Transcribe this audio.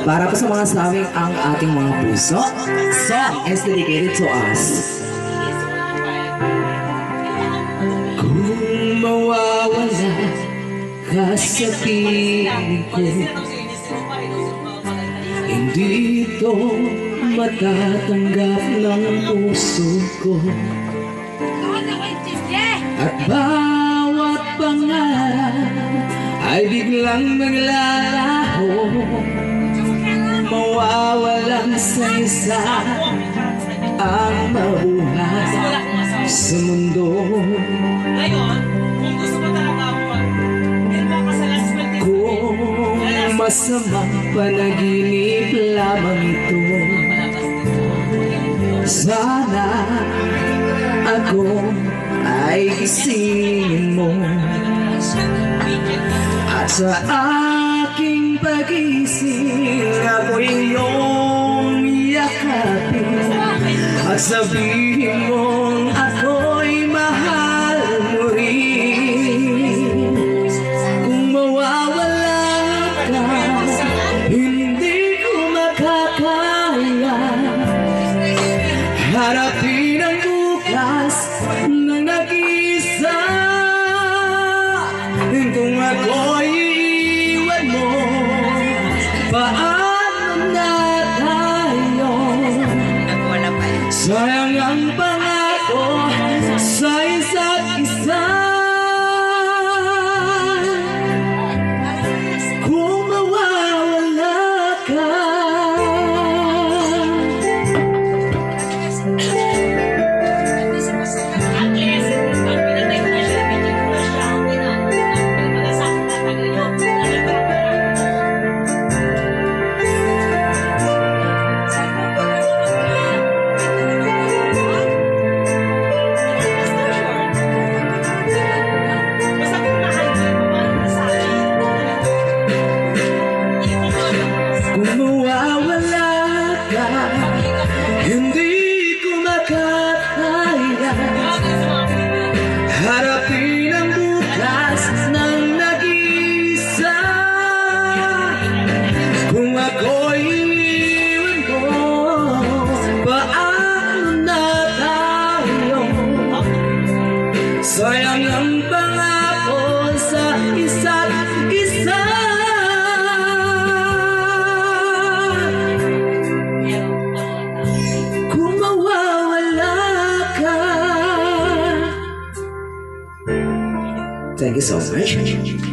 Para po sa mga sawing ang ating mga puso, song is dedicated to us. Kung mawawala ka sa piling ko, hindi ito matatanggap ng puso ko. At bawat pangarap ay biglang maglalaho, mawawalan sa isa ang mabuhay sa mundo. Ngayon, kung gusto mo talaga mo ka sa last week, kung masamang panaginip lamang ito, sana ako ay gisingin mo. At sa aking pag-ising ako'y iyong yakapin, at sabihin mong ako'y mahal mo rin. Kung mawawala ka, hindi ko makakaya harapin ang bukas ng nag-isa. Kung ako'y iiwan mo, paano na tayo? Sayang ang pangako sa isa't isa. Kung mawawala ka, hindi ko makakaya harapin ang bukas ng nag-isa. Kung ako'y iiwan mo, paano na tayo? Sayang ang pangako sa isa't isa. Thank you so much.